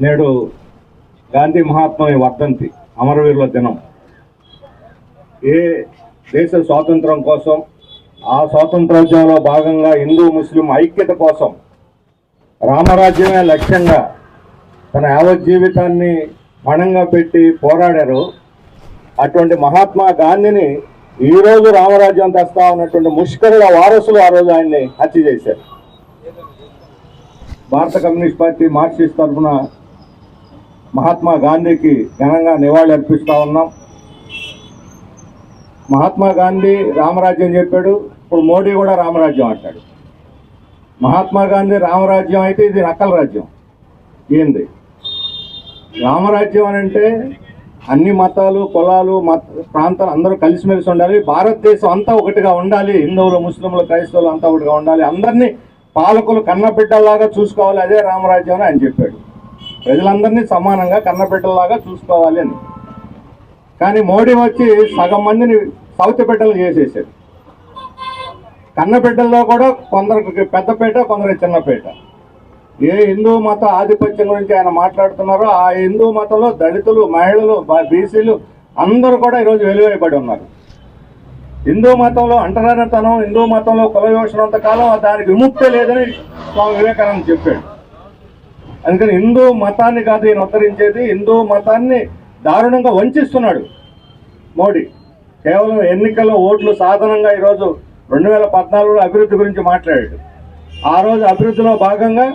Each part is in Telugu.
నేడు గాంధీ మహాత్ముని వర్ధంతి అమరవీరుల దినం. ఏ దేశ స్వాతంత్రం కోసం, ఆ స్వాతంత్రోద్యమంలో భాగంగా హిందూ ముస్లిం ఐక్యత కోసం రామరాజ్యమే లక్ష్యంగా తన యావత్ జీవితాన్ని పణంగా పెట్టి పోరాడారు. అటువంటి మహాత్మా గాంధీని ఈరోజు రామరాజ్యం తెస్తా ఉన్నటువంటి ముష్కరుల వారసులు ఆ రోజు ఆయన్ని హత్య చేశారు. భారత కమ్యూనిస్ట్ పార్టీ మార్క్సిస్ట్ తరఫున మహాత్మా గాంధీకి ఘనంగా నివాళి అర్పిస్తూ ఉన్నాం. మహాత్మా గాంధీ రామరాజ్యం చెప్పాడు, ఇప్పుడు మోడీ కూడా రామరాజ్యం అంటాడు. మహాత్మా గాంధీ రామరాజ్యం అయితే ఇది నక్కల రాజ్యం. ఏంది రామరాజ్యం అని అంటే? అన్ని మతాలు, కులాలు, ప్రాంతాలు అందరూ కలిసిమెలిసి ఉండాలి, భారతదేశం అంతా ఒకటిగా ఉండాలి, హిందువులు, ముస్లింలు, క్రైస్తవులు అంతా ఒకటిగా ఉండాలి, అందరినీ పాలకులు కన్నబిడ్డల్లాగా చూసుకోవాలి, అదే రామరాజ్యం అని ఆయన చెప్పాడు. ప్రజలందరినీ సమానంగా కన్నబిడ్డల్లాగా చూసుకోవాలి అని. కానీ మోడీ వచ్చి సగం మందిని సౌతి బిడ్డలు చేసేసాడు. కన్నబిడ్డల్లో కూడా కొందరికి పెద్దపేట, కొందరికి చిన్నపేట. ఏ హిందూ మత ఆధిపత్యం గురించి ఆయన మాట్లాడుతున్నారో ఆ హిందూ మతంలో దళితులు, మహిళలు, బీసీలు అందరూ కూడా ఈరోజు వెలువైపడి ఉన్నారు. హిందూ మతంలో అంటరానితనం, హిందూ మతంలో కుల వివక్షనంత కాలం దానికి విముక్తే లేదని స్వామి వివేకానంద చెప్పాడు. అందుకని హిందూ మతాన్ని కాదు ఈయన ఉత్తరించేది, హిందూ మతాన్ని దారుణంగా వంచిస్తున్నాడు మోడీ. కేవలం ఎన్నికల్లో ఓట్లు సాధనంగా ఈరోజు 2014లో అభివృద్ధి గురించి మాట్లాడాడు. ఆ రోజు అభివృద్ధిలో భాగంగా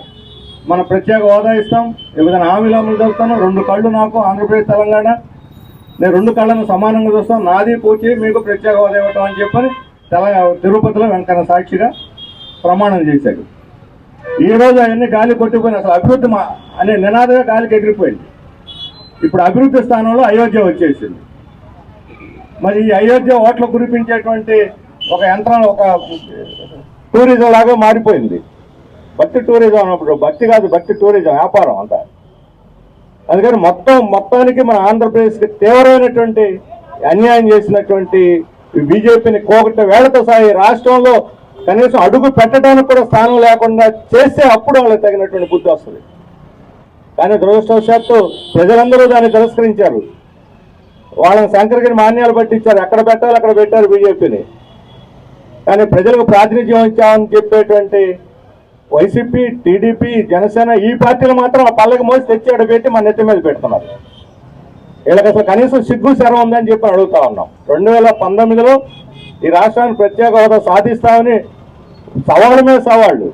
మన ప్రత్యేక హోదా ఇస్తాం, వివిధ హామీలు అమలు చేస్తాను, 2 కళ్ళు నాకు ఆంధ్రప్రదేశ్ తెలంగాణ, నేను 2 కళ్ళను సమానంగా చూస్తాను, నాది పూచి మీకు ప్రత్యేక హోదా ఇవ్వటం అని చెప్పని తిరుపతిలో వెంకన్న సాక్షిగా ప్రమాణం చేశాడు. ఈరోజు అవన్నీ గాలి కొట్టిపోయిన అసలు అభివృద్ధి అనే నినాదమే గాలికి ఎగిరిపోయింది. ఇప్పుడు అభివృద్ధి స్థానంలో అయోధ్య వచ్చేసింది. మరి ఈ అయోధ్య ఓట్లు కురిపించేటువంటి ఒక యంత్రం, ఒక టూరిజం లాగా మారిపోయింది. భక్తి టూరిజం అన్నప్పుడు భక్తి కాదు, భక్తి టూరిజం వ్యాపారం అంతా. అందుకని మొత్తానికి మన ఆంధ్రప్రదేశ్కి తీవ్రమైనటువంటి అన్యాయం చేసినటువంటి బీజేపీని కోకట వేళతో సాయి రాష్ట్రంలో కనీసం అడుగు పెట్టడానికి కూడా స్థానం లేకుండా చేస్తే అప్పుడు వాళ్ళకి తగినటువంటి బుద్ధి వస్తుంది. కానీ దురదృష్టవశాత్తు ప్రజలందరూ దాన్ని తిరస్కరించారు. వాళ్ళని శంకరగిరి మాన్యాలు పట్టించారు, ఎక్కడ పెట్టాలి అక్కడ పెట్టారు బీజేపీని. కానీ ప్రజలకు ప్రాతినిధ్యం ఇచ్చామని చెప్పేటువంటి వైసీపీ, టీడీపీ, జనసేన ఈ పార్టీలు మాత్రం ఆ పల్లకి మోసి తెచ్చాడు పెట్టి మన నెత్తి మీద పెడుతున్నారు. వీళ్ళకి అసలు కనీసం సిగ్గు శరం ఉందని చెప్పి అడుగుతా ఉన్నాం. 2019లో ఈ రాష్ట్రానికి ప్రత్యేక హోదా సాధిస్తామని సవాళ్ళ మీద సవాళ్ళు,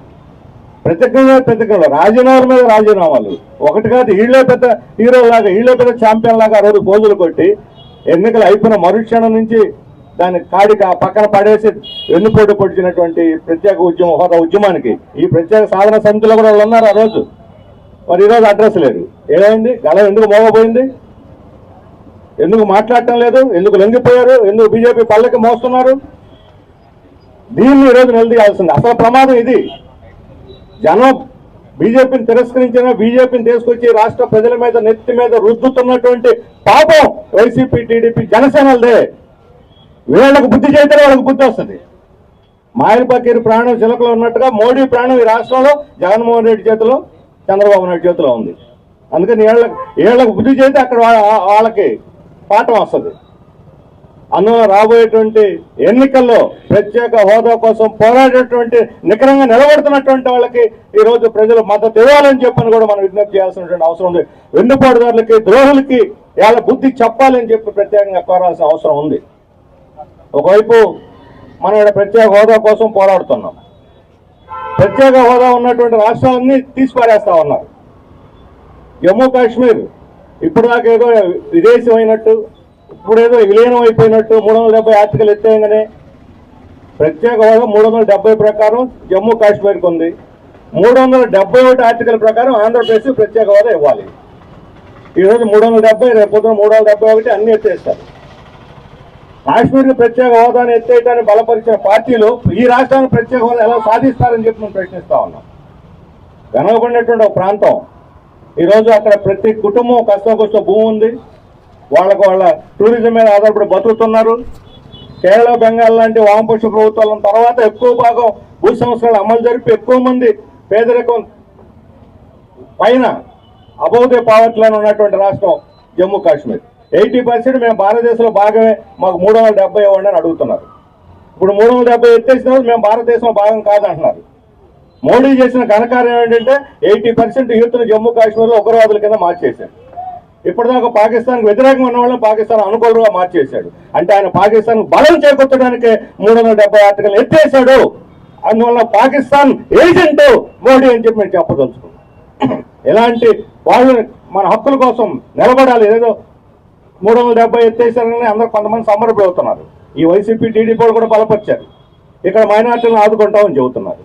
ప్రతిజ్ఞలు, రాజీనామాల మీద రాజీనామాలు. ఒకటి కాదు, వీళ్ళే పెద్ద హీరోలాగా, వీళ్ళే పెద్ద ఛాంపియన్ లాగా ఆ రోజు పోజులు కొట్టి ఎన్నికలు అయిపోయిన మరుక్షణం నుంచి దాన్ని కాడికి పక్కన పడేసి వెన్నుపోటు పొడిచినటువంటి ప్రత్యేక హోదా ఉద్యమానికి ఈ ప్రత్యేక సాధన సమితిలో కూడా వాళ్ళు ఉన్నారు ఆ రోజు. మరి ఈరోజు అడ్రస్ లేదు. ఏమైంది? గల ఎందుకు మోగపోయింది? ఎందుకు మాట్లాడటం లేదు? ఎందుకు లొంగిపోయారు? ఎందుకు బీజేపీ పల్లకి మోస్తున్నారు? దీన్ని ఈరోజు నిలదీయాల్సింది. అసలు ప్రమాదం ఇది. జనం బీజేపీని తిరస్కరించిన, బీజేపీని తీసుకొచ్చి రాష్ట్ర ప్రజల మీద నెత్తి మీద రుద్దుతున్నటువంటి పాపం వైసీపీ, టీడీపీ, జనసేనలదే. వీళ్ళకు బుద్ధి చేస్తే వాళ్ళకి బుద్ధి వస్తుంది. మాయలపకీరు ప్రాణం చిలకలో ఉన్నట్టుగా మోడీ ప్రాణం ఈ రాష్ట్రంలో జగన్మోహన్ రెడ్డి చేతిలో, చంద్రబాబు నాయుడు చేతిలో ఉంది. అందుకని వీళ్ళకు బుద్ధి చేస్తే అక్కడ వాళ్ళకి పాఠం వస్తుంది. అందువల్ల రాబోయేటువంటి ఎన్నికల్లో ప్రత్యేక హోదా కోసం పోరాడేటువంటి, నికరంగా నిలబడుతున్నటువంటి వాళ్ళకి ఈరోజు ప్రజలు మద్దతు ఇవ్వాలని చెప్పని కూడా మనం విజ్ఞప్తి చేయాల్సినటువంటి అవసరం ఉంది. వెన్నుపోటుదారులకి, ద్రోహులకి వాళ్ళ బుద్ధి చెప్పాలని చెప్పి ప్రత్యేకంగా కోరాల్సిన అవసరం ఉంది. ఒకవైపు మనం ఇక్కడ ప్రత్యేక హోదా కోసం పోరాడుతున్నాం. ప్రత్యేక హోదా ఉన్నటువంటి రాష్ట్రాలన్నీ తీసిపారేస్తా ఉన్నారు. జమ్మూ కాశ్మీర్ ఇప్పుడు దాకా ఏదో విదేశం అయినట్టు, ఇప్పుడేదో విలీనం అయిపోయినట్టు 370 ఆర్టికల్ ఎత్తేయగానే ప్రత్యేక హోదా 370 ప్రకారం జమ్మూ కాశ్మీర్కి ఉంది. 371 ఆర్టికల్ ప్రకారం ఆంధ్రప్రదేశ్ ప్రత్యేక హోదా ఇవ్వాలి. ఈరోజు 370, రేపు పొద్దున 371 అన్ని ఎత్తేస్తారు. కాశ్మీర్కి ప్రత్యేక హోదాను ఎత్తేయటాన్ని బలపరిచిన పార్టీలు ఈ రాష్ట్రానికి ప్రత్యేక హోదా ఎలా సాధిస్తారని చెప్పి మనం ప్రశ్నిస్తా ఉన్నాం. వెనకబడినటువంటి ఒక ప్రాంతం. ఈరోజు అక్కడ ప్రతి కుటుంబం కష్టం భూమి ఉంది, వాళ్ళ టూరిజం మీద ఆధారపడి బతుకుతున్నారు. కేరళ, బెంగాల్ లాంటి వామపక్ష ప్రభుత్వాల తర్వాత ఎక్కువ భాగం భూ సంస్కరణలు అమలు జరిపి ఎక్కువ మంది పేదరికం పైన అబౌవ్ ది పావర్టీలో ఉన్నటువంటి రాష్ట్రం జమ్మూ కాశ్మీర్. 80% మేము భారతదేశంలో భాగమే, మాకు 370 ఇవ్వండి అని అడుగుతున్నారు. ఇప్పుడు 370 ఎత్తేసిన మేము భారతదేశంలో భాగం కాదంటున్నారు. మోడీ చేసిన ఘనకార్యం ఏంటంటే 80% యూత్ను జమ్మూ కాశ్మీర్లో ఉగ్రవాదుల కింద మార్చేశాడు. ఇప్పటిదాకా పాకిస్తాన్కి వ్యతిరేకంగా ఉన్న వాళ్ళని పాకిస్తాన్ అనుకూలంగా మార్చేశాడు. అంటే ఆయన పాకిస్తాన్ బలం చేకూర్చడానికి 370 ఆర్టికల్ ఎత్తేసాడు. అందువల్ల పాకిస్తాన్ ఏజెంట్ మోడీ అని చెప్పి మేము చెప్పదలుచుకున్నాం. ఇలాంటి వాళ్ళు మన హక్కుల కోసం నిలబడాలి. ఏదో 370 ఎత్తేసారని అందరూ కొంతమంది సంబరపడుతున్నారు. ఈ వైసీపీ టీడీపీ కూడా బలపరిచారు. ఇక్కడ మైనార్టీలను ఆదుకుంటామని చెబుతున్నారు.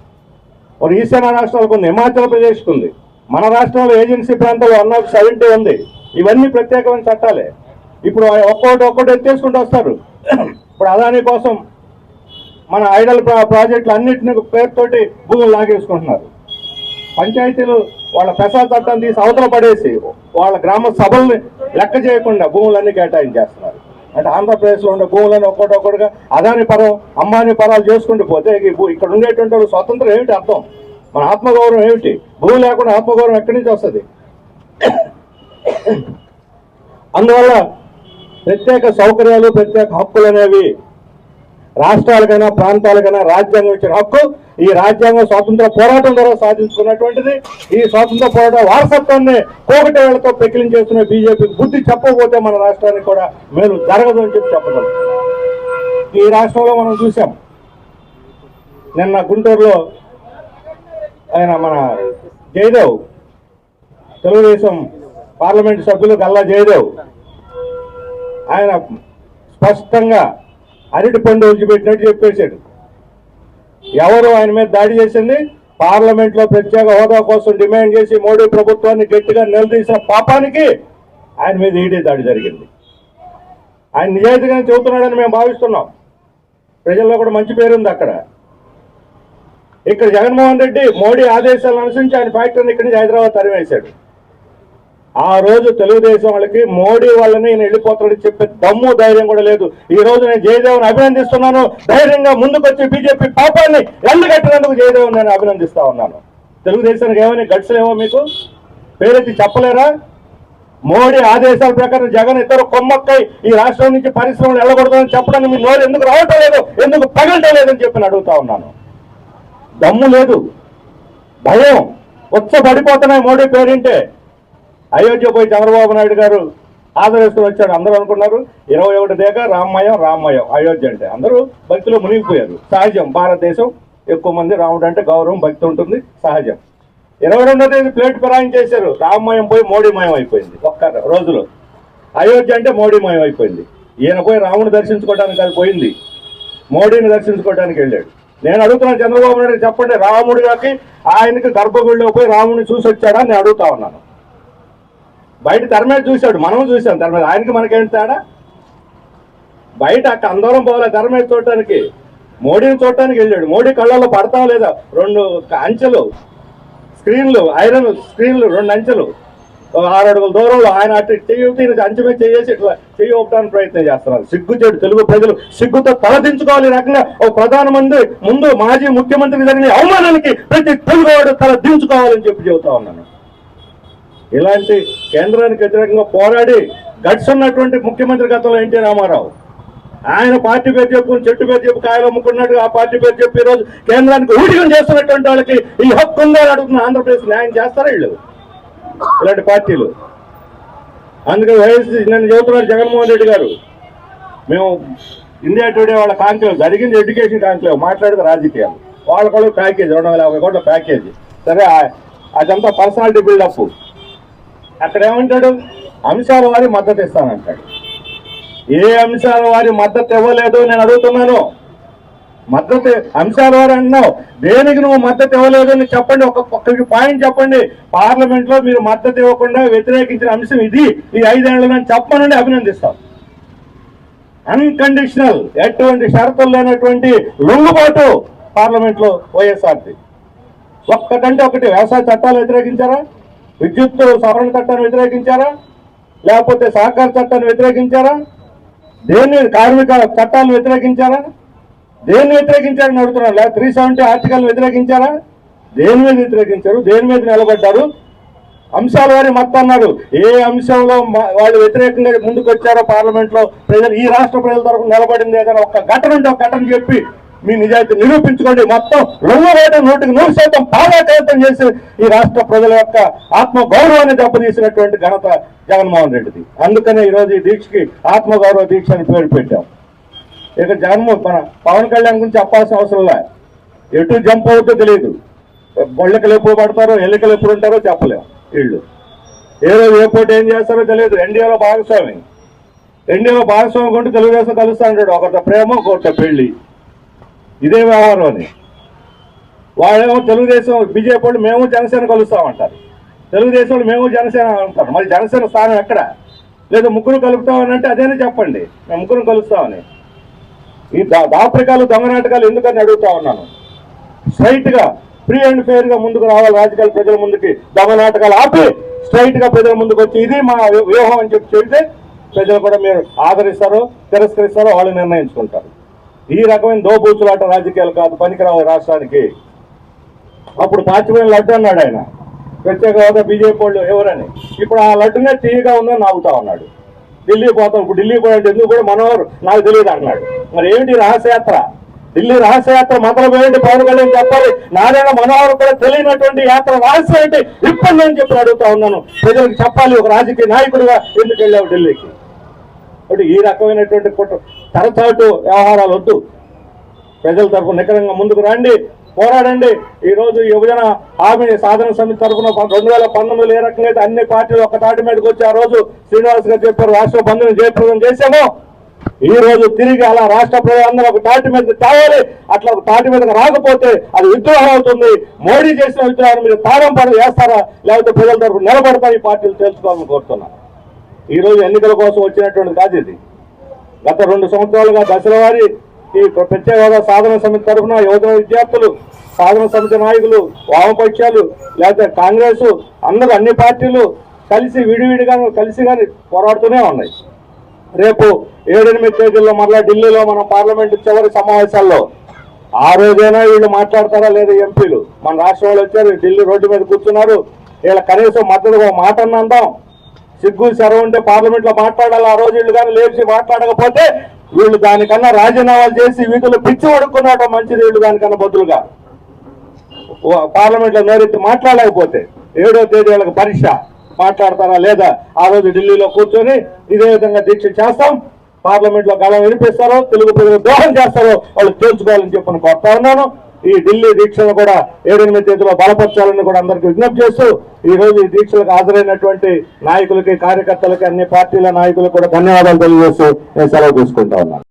మరి ఈశాన్య రాష్ట్రాలకు ఉంది, హిమాచల్ ప్రదేశ్కి ఉంది, మన రాష్ట్రంలో ఏజెన్సీ ప్రాంతాల్లో 170 ఉంది. ఇవన్నీ ప్రత్యేకమైన చట్టాలే. ఇప్పుడు ఒక్కొక్కటి ఎత్తేసుకుంటూ వస్తారు. ఇప్పుడు అదాని కోసం మన ఐడల్ ప్రాజెక్టులు అన్నింటినీ పేరుతోటి భూములు లాగేసుకుంటున్నారు. పంచాయతీలు వాళ్ళ పెసా చట్టాన్ని తీసి అవతల పడేసి వాళ్ళ గ్రామ సభల్ని లెక్క చేయకుండా భూములన్నీ కేటాయించేస్తున్నారు. అంటే ఆంధ్రప్రదేశ్లో ఉండే భూములను ఒక్కొక్కటిగా అదాని పరం అంబానీ పరాలు చేసుకుంటూ పోతే ఇక్కడ ఉండేటువంటి వాళ్ళు స్వతంత్రం ఏమిటి అర్థం? మన ఆత్మగౌరవం ఏమిటి? భూమి లేకుండా ఆత్మగౌరవం ఎక్కడి నుంచి వస్తుంది? అందువల్ల ప్రత్యేక సౌకర్యాలు, ప్రత్యేక హక్కులు అనేవి రాష్ట్రాలకైనా ప్రాంతాలకైనా రాజ్యాంగం ఇచ్చిన హక్కు. ఈ రాజ్యాంగం స్వాతంత్ర పోరాటం ద్వారా సాధించుకున్నటువంటిది. ఈ స్వాతంత్ర పోరాట వారసత్వాన్ని కోకటేళ్లతో పెకిలించేస్తున్న బీజేపీకి బుద్ధి చెప్పకపోతే మన రాష్ట్రానికి కూడా మేలు జరగదు అని చెప్పి చెప్పగలం. ఈ రాష్ట్రంలో మనం చూసాం, నిన్న గుంటూరులో ఆయన మన జయదేవ్, తెలుగుదేశం పార్లమెంటు సభ్యులు గల్లా జయదేవ్, ఆయన స్పష్టంగా అరటి పండు వదిలిపెట్టినట్టు చెప్పేశాడు. ఎవరు ఆయన మీద దాడి చేసింది? పార్లమెంట్లో ప్రత్యేక హోదా కోసం డిమాండ్ చేసి మోడీ ప్రభుత్వాన్ని గట్టిగా నిలదీసిన పాపానికి ఆయన మీద ఈడీ దాడి జరిగింది. ఆయన నిజాయితీగానే చెబుతున్నాడని మేము భావిస్తున్నాం. ప్రజల్లో కూడా మంచి పేరుంది అక్కడ. ఇక్కడ జగన్మోహన్ రెడ్డి మోడీ ఆదేశాలను అనుసరించి ఆయన ఫ్యాక్టరీని ఇక్కడి నుంచి హైదరాబాద్ తరిమేశాడు. ఆ రోజు తెలుగుదేశం వాళ్ళకి మోడీ వాళ్ళని నేను వెళ్ళిపోతాడని చెప్పే దమ్ము ధైర్యం కూడా లేదు. ఈ రోజు నేను జయదేవ్ని అభినందిస్తున్నాను. ధైర్యంగా ముందుకొచ్చి బీజేపీ పాపాన్ని ఎండగట్టినందుకు జయదేవ్ని నేను అభినందిస్తా ఉన్నాను. తెలుగుదేశానికి ఏమని గట్స్ లేవో మీకు? పేరెత్తి చెప్పలేరా? మోడీ ఆదేశాల ప్రకారం జగన్ ఇద్దరు కొమ్మక్కై ఈ రాష్ట్రం నుంచి పరిశ్రమలు వెళ్ళకూడదని చెప్పడానికి మీ నోరు ఎందుకు రావటం లేదు, ఎందుకు పగలటం లేదని చెప్పి అడుగుతా ఉన్నాను. దమ్ము లేదు, భయం పడిపోతున్నాయి మోడీ పేరింటే. అయోధ్య పోయి చంద్రబాబు నాయుడు గారు ఆదరిస్తూ వచ్చాడు. అందరూ అనుకున్నారు 21 దాకా రామ్మయం అయోధ్య అంటే. అందరూ భక్తిలో మునిగిపోయారు. సహజం, భారతదేశం ఎక్కువ మంది రాముడు అంటే గౌరవం, భక్తి ఉంటుంది, సహజం. 22వ తేదీ ప్లేట్ ఫిరాయించేశారు. రామ్మయం పోయి మోడీమయం అయిపోయింది ఒక్క రోజులో. అయోధ్య అంటే మోడీమయం అయిపోయింది. ఈయన పోయి రాముని దర్శించుకోవడానికి అది పోయింది, మోడీని దర్శించుకోవడానికి వెళ్ళాడు. నేను అడుగుతున్నాను చంద్రబాబు నాయుడు, చెప్పండి, రాముడికి ఆయనకి గర్భగుడిలో పోయి రాముడిని చూసి వచ్చాడా నేను అడుగుతా ఉన్నాను. బయట తెర మీద చూశాడు, మనం చూసాం తెర మీద. ఆయనకి మనకేంటి తేడా? బయట అక్కడ అందరం పోలే తెర మీద చూడటానికి, మోడీని చూడటానికి వెళ్ళాడు. మోడీ కళ్ళల్లో పడతాం లేదా? 2 అంచెలు స్క్రీన్లు, ఐరన్ స్క్రీన్లు, 2 అంచెలు, 6 అడుగుల దూరంలో ఆయన అటు చెయ్యి అంచె మీద చేసి ఇట్లా చెయ్యి ఒప్పడానికి ప్రయత్నం చేస్తున్నారు. సిగ్గుచేడు తెలుగు ప్రజలు సిగ్గుతో తలదించుకోవాలి. ఈ రకంగా ఒక ప్రధానమంత్రి ముందు మాజీ ముఖ్యమంత్రికి జరిగిన అవమానానికి ప్రతి తెలుగువాడు తల దించుకోవాలని చెప్పి చెబుతా ఉన్నాను. ఇలాంటి కేంద్రానికి వ్యతిరేకంగా పోరాడి గట్స్ ఉన్నటువంటి ముఖ్యమంత్రి గతంలో ఎన్టీ రామారావు. ఆయన పార్టీ పేరు చెప్పుకుని చెట్టు పేరు చెప్పి కాయలు అమ్ముకున్నట్టు ఆ పార్టీ పేరు చెప్పి ఈరోజు కేంద్రానికి ఊడిగం చేస్తున్నటువంటి వాళ్ళకి ఈ హక్కు ఉందని అడుగుతున్న ఆంధ్రప్రదేశ్ న్యాయం చేస్తారా వీళ్ళు, ఇలాంటి పార్టీలు? అందుకే నేను చెబుతున్నాను జగన్మోహన్ రెడ్డి గారు, మేము ఇండియా టుడే వాళ్ళ కాంక్లేవ్ జరిగింది, ఎడ్యుకేషన్ కాంక్లేవ్, మాట్లాడితే రాజకీయాలు. వాళ్ళ ప్యాకేజీ 250 కోట్ల ప్యాకేజీ. సరే, అదంతా పర్సనాలిటీ బిల్డప్. అక్కడ ఏమంటాడు? అంశాల వారి మద్దతు ఇస్తానంటాడు. ఏ అంశాల వారి మద్దతు ఇవ్వలేదు నేను అడుగుతున్నాను. మద్దతు అంశాల వారు అంటున్నావు, దేనికి నువ్వు మద్దతు ఇవ్వలేదు అని చెప్పండి. ఒక్క పాయింట్ చెప్పండి. పార్లమెంట్లో మీరు మద్దతు ఇవ్వకుండా వ్యతిరేకించిన అంశం ఇది, ఈ 5 ఏళ్లలో చెప్పనండి, అభినందిస్తాం. అన్కండిషనల్, ఎటువంటి షరతులు లేనటువంటి లొంగుబాటు పార్లమెంట్లో వైఎస్ఆర్ది. ఒక్కటంటే ఒకటి, వ్యవసాయ చట్టాలు వ్యతిరేకించారా? విద్యుత్ సవరణ చట్టాన్ని వ్యతిరేకించారా? లేకపోతే సహకార చట్టాన్ని వ్యతిరేకించారా? దేన్ని? కార్మిక చట్టాలను వ్యతిరేకించారా? దేన్ని వ్యతిరేకించారని అడుగుతున్నారు. లేదా 370 ఆర్టికల్ని వ్యతిరేకించారా? దేని మీద వ్యతిరేకించారు? దేని మీద నిలబడ్డారు? అంశాలు అని మొత్తం అన్నారు. ఏ అంశంలో వాళ్ళు వ్యతిరేకంగా ముందుకు వచ్చారో పార్లమెంట్ లో ప్రజలు, ఈ రాష్ట్ర ప్రజల తరఫున నిలబడింది ఏదైనా ఒక ఘటన ఉంటే ఒక ఘటన చెప్పి మీ నిజాయితీ నిరూపించుకోండి. మొత్తం 100% పాదాకృతం చేసి ఈ రాష్ట్ర ప్రజల యొక్క ఆత్మ గౌరవాన్ని దెబ్బతీసినటువంటి ఘనత జగన్మోహన్ రెడ్డిది. అందుకనే ఈరోజు ఈ దీక్షకి ఆత్మగౌరవ దీక్ష అని పేరు పెట్టాం. ఇక మన పవన్ కళ్యాణ్ గురించి చెప్పాల్సిన అవసరం లే, ఎటు జంప్ అవుతుందో తెలియదు. బొళ్ళకలు ఎప్పుడు పడతారో ఎన్నికలు ఎప్పుడు ఉంటారో చెప్పలేము. వీళ్ళు ఏ రోజు ఏ పోటీ ఏం చేస్తారో తెలియదు. ఎన్డీఏలో భాగస్వామి కొంటూ తెలుగుదేశం కలుస్తా ఉంటాడు. ఒకరితో ప్రేమ, ఒకరితో పెళ్లి, ఇదే వ్యవహారం అని. వాళ్ళేమో తెలుగుదేశం బీజేపీ వాళ్ళు మేము జనసేన కలుస్తామంటారు, తెలుగుదేశం వాళ్ళు మేము జనసేన అంటారు. మరి జనసేన స్థానం ఎక్కడ లేదు? ముగ్గురు కలుపుతామని అంటే అదేనే చెప్పండి, మేము ముగ్గురు కలుస్తామని. ఈ దాపరికాలు దొంగ నాటకాలు ఎందుకని అడుగుతా ఉన్నాను. స్ట్రైట్ గా ఫ్రీ అండ్ ఫెయిర్ గా ముందుకు రావాలి రాజకీయాలు, ప్రజల ముందుకి దొంగ నాటకాలు ఆపి స్ట్రైట్ గా ప్రజల ముందుకు వచ్చి ఇది మా వ్యూహం అని చెప్పి చెబితే ప్రజలు కూడా మీరు ఆదరిస్తారో తిరస్కరిస్తారో వాళ్ళు నిర్ణయించుకుంటారు. ఈ రకమైన దోబూచులాట రాజకీయాలు కాదు, పనికిరావు రాష్ట్రానికి. అప్పుడు పాచిపోయిన లడ్డు అన్నాడు ఆయన, ప్రత్యేక హోదా బీజేపీ వాళ్ళు ఎవరని. ఇప్పుడు ఆ లడ్డునే తీయగా ఉందని నాగుతా ఉన్నాడు. ఢిల్లీ పోతాం, ఇప్పుడు ఢిల్లీ పోయాడు ఎందుకు కూడా మనోహర్ నాకు తెలియదు అన్నాడు. మరి ఏమిటి రహస్యయాత్ర? ఢిల్లీ రహస్యయాత్ర మొదలు ఏంటి? పవన్ కళ్యాణ్ చెప్పాలి. నారాయణ మనోహర్ కూడా తెలియనటువంటి యాత్ర రహస్యం ఏంటి ఇప్పటి నేను చెప్పి అడుగుతా ఉన్నాను. ప్రజలకు చెప్పాలి, ఒక రాజకీయ నాయకుడిగా ఎందుకు వెళ్ళావు ఢిల్లీకి. కాబట్టి ఈ రకమైనటువంటి తరచాటు వ్యవహారాలు వద్దు. ప్రజల తరఫున నికరంగా ముందుకు రండి, పోరాడండి. ఈ రోజు యువజన హామీ సాధన సమితి తరఫున 2019 ఏ రకంగా అయితే అన్ని పార్టీలు ఒక తాటి మీదకి వచ్చి ఆ రోజు శ్రీనివాస్ గారు చెప్పారు రాష్ట్ర బంధుని జయప్రదం చేశామో, ఈ రోజు తిరిగి అలా రాష్ట్ర ప్రజలందరూ ఒక తాటి మీదకి తేవాలి. అట్లా ఒక తాటి మీదకి రాకపోతే అది విద్రోహం అవుతుంది. మోడీ చేసిన విద్రోహాన్ని మీరు తాళం పడి వేస్తారా, లేకపోతే ప్రజల తరఫున నిలబడతారు ఈ పార్టీలు తెలుసుకోవాలని కోరుతున్నారు. ఈ రోజు ఎన్నికల కోసం వచ్చినటువంటి కాదు ఇది. గత 2 సంవత్సరాలుగా దశల వారి ఈ ప్రత్యేక హోదా సాధన సమితి తరఫున యువజన విద్యార్థులు, సాధన సమితి నాయకులు, వామపక్షాలు, లేకపోతే కాంగ్రెస్ అందరూ అన్ని పార్టీలు కలిసి విడివిడిగా కలిసి కానీ పోరాడుతూనే ఉన్నాయి. రేపు 7-8 తేదీల్లో మరలా ఢిల్లీలో మన పార్లమెంటు చివరి సమావేశాల్లో ఆ రోజైనా వీళ్ళు మాట్లాడతారా లేదా? ఎంపీలు మన రాష్ట్రం వాళ్ళు వచ్చారు, ఢిల్లీ రోడ్డు మీద కూర్చున్నారు. వీళ్ళ కనీసం మద్దతుగా మాట అన్నందాం, సిగ్గు సెరవు ఉంటే పార్లమెంట్ లో మాట్లాడాలి. ఆ రోజు వీళ్ళు కానీ లేచి మాట్లాడకపోతే వీళ్ళు దానికన్నా రాజీనామాలు చేసి వీధులు పిచ్చి పడుకున్నట్టు మంచిది. వీళ్ళు దానికన్నా బదులుగా పార్లమెంట్ లో నేరెత్తి మాట్లాడలేకపోతే 7వ తేదీ వాళ్ళకి పరీక్ష మాట్లాడతారా లేదా? ఆ రోజు ఢిల్లీలో కూర్చొని ఇదే విధంగా దీక్ష చేస్తాం. పార్లమెంట్ లో గళం వినిపిస్తారో, తెలుగు ప్రజలు దోహం చేస్తారో వాళ్ళు తేల్చుకోవాలని చెప్పని కోరుతా ఉన్నాను. ఈ ఢిల్లీ దీక్షను కూడా 7-8 తేదీలో బలపరచాలని కూడా అందరికీ విజ్ఞప్తి చేస్తూ ఈ రోజు ఈ దీక్షలకు హాజరైనటువంటి నాయకులకి, కార్యకర్తలకి, అన్ని పార్టీల నాయకులకు కూడా ధన్యవాదాలు తెలియజేస్తూ నేను సెలవు తీసుకుంటా ఉన్నాను.